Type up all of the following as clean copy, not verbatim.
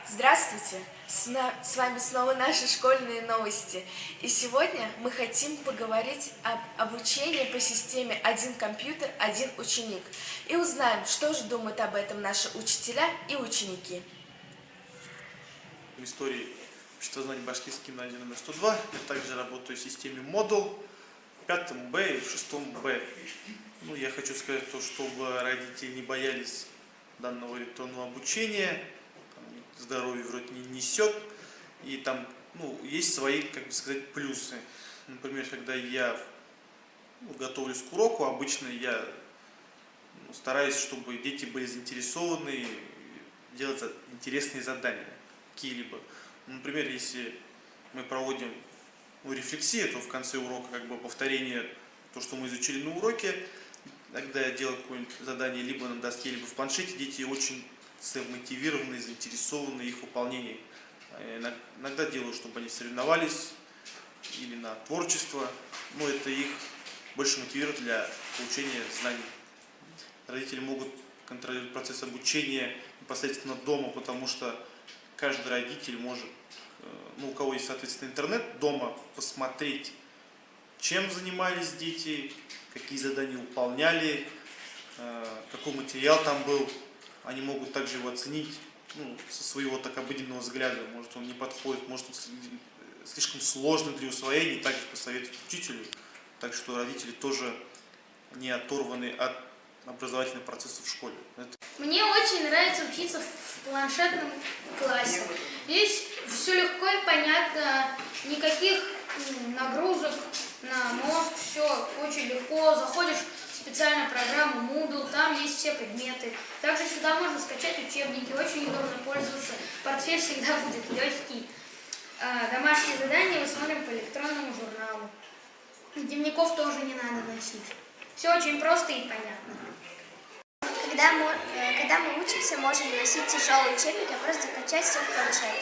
Здравствуйте! С вами снова наши школьные новости. И сегодня мы хотим поговорить об обучении по системе «Один компьютер, один ученик». И узнаем, что же думают об этом наши учителя и ученики. В истории обществознания башкирский гимназия номер 102. Я также работаю в системе модул в 5 Б и в 6 Б. Я хочу сказать то, чтобы родители не боялись данного электронного обучения. Здоровье вроде не несет. И там есть свои, плюсы. Например, когда я готовлюсь к уроку, обычно я стараюсь, чтобы дети были заинтересованы делать интересные задания какие-либо. Например, если мы проводим рефлексию, то в конце урока повторение то, что мы изучили на уроке. Когда я делаю какое-нибудь задание либо на доске, либо в планшете, дети очень мотивированы, заинтересованы их выполнением. Иногда делаю, чтобы они соревновались или на творчество, но это их больше мотивирует для получения знаний. Родители могут контролировать процесс обучения непосредственно дома, потому что каждый родитель может, у кого есть, соответственно, интернет, дома посмотреть, чем занимались дети, какие задания выполняли, какой материал там был. Они могут также его оценить со своего обыденного взгляда. Может, он не подходит, может, он слишком сложный для усвоения, также посоветовать учителю. Так что родители тоже не оторваны от образовательного процесса в школе. Мне очень нравится учиться в планшетном классе. Здесь все легко и понятно, никаких нагрузок на мозг, все очень легко. Заходишь в специальную программу Moodle, там есть все предметы. Также сюда можно скачать учебники, очень удобно пользоваться. Портфель всегда будет легкий. Домашние задания мы смотрим по электронному журналу. Дневников тоже не надо носить. Все очень просто и понятно. Когда мы учимся, можем не носить тяжелые учебники, а просто закачать все в планшет.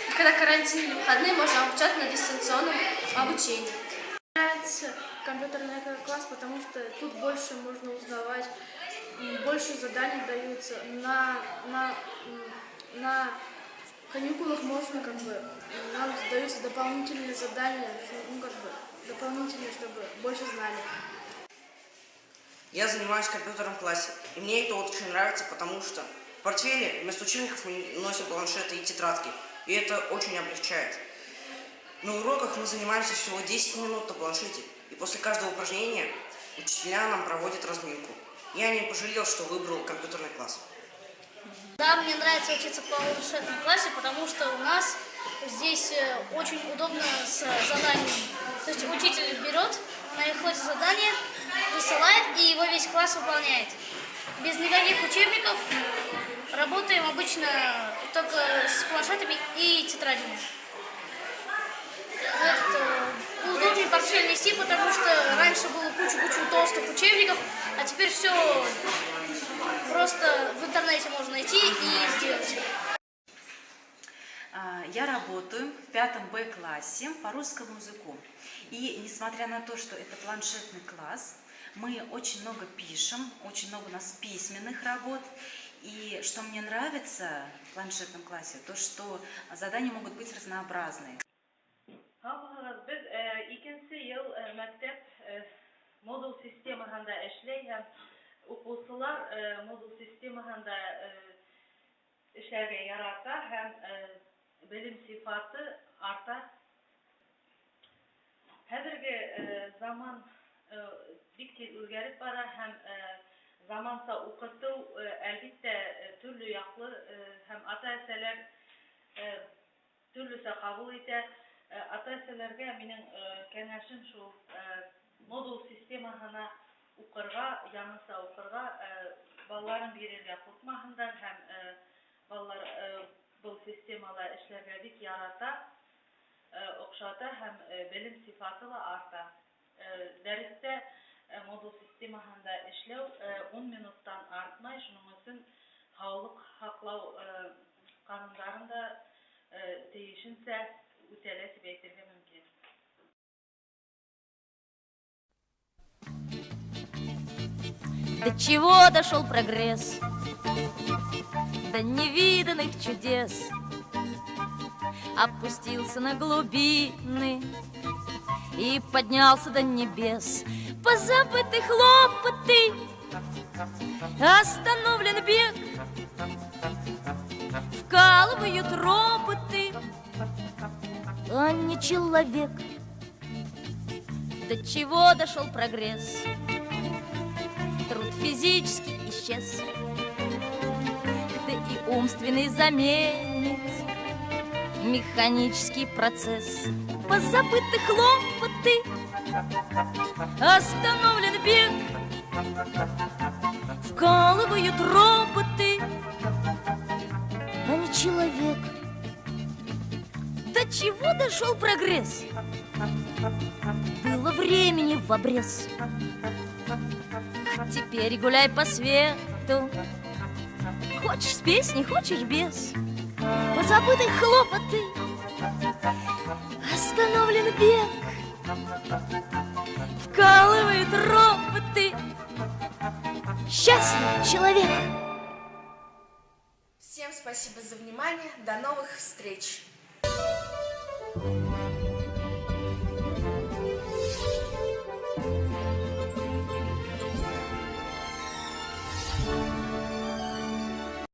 И когда карантин или выходные, можно обучать на дистанционном обучении. Мне нравится компьютерный класс, потому что тут больше можно узнавать, больше заданий даются. На каникулах можно нам даются дополнительные задания, дополнительные, чтобы больше знали. Я занимаюсь в компьютерном классе, и мне это очень нравится, потому что в портфеле вместо учебников мы носим планшеты и тетрадки, и это очень облегчает. На уроках мы занимаемся всего 10 минут на планшете, и после каждого упражнения учителя нам проводят разминку. Я не пожалел, что выбрал компьютерный класс. Да, мне нравится учиться в планшетном классе, потому что у нас здесь очень удобно с заданиями. То есть учитель берет на исходе задание, высылает, и его весь класс выполняет. Без никаких учебников работаем обычно только с планшетами и тетрадями. Удобнее портфель нести, потому что раньше было куча толстых учебников, а теперь все просто в интернете можно найти и сделать. Я работаю в 5 Б классе по русскому языку. И несмотря на то, что это планшетный класс, мы очень много пишем, очень много у нас письменных работ. И что мне нравится в планшетном классе, то что задания могут быть разнообразные. Biz 2 yıl məktəb modul sistemində işləyəm. Oxucular modul sistemində işlərə yararda həm bilim sıfatı artar. Həzirgi zaman bik tez özgərib bara, həm zamansa oxutu əlbəttə türlü yaxlı, həm ata-əsələr türlüsə qəbul edə. Ата-әсәләргә минең кәңәшем шул, модул системаһына укырга, янынса укырга балларын бирергә куркмаһындар һәм баллар был системала эшләргә бик ярата, охшата һәм белем сыйфаты ла арта. Дәрестә модул системаһында эшләү 10 минуттан артмай, шуның өчен һаулык һаклау кануннарын да тиешенчә үтәлә дип әйтергә мөмкин. До чего дошел прогресс? До невиданных чудес. Опустился на глубины и поднялся до небес. Позабыты хлопоты, остановлен бег, вкалывают роботы, а не человек. До чего дошел прогресс? Труд физически исчез, да и умственный заменит механический процесс. Позабыты хлопоты, остановлен бег, вкалывают роботы, а не человек. До чего дошел прогресс? Было времени в обрез. А теперь гуляй по свету. Хочешь с песней, хочешь без. Позабыты хлопоты, остановлен бег, вкалывают роботы. Счастлив человек. Всем спасибо за внимание. До новых встреч.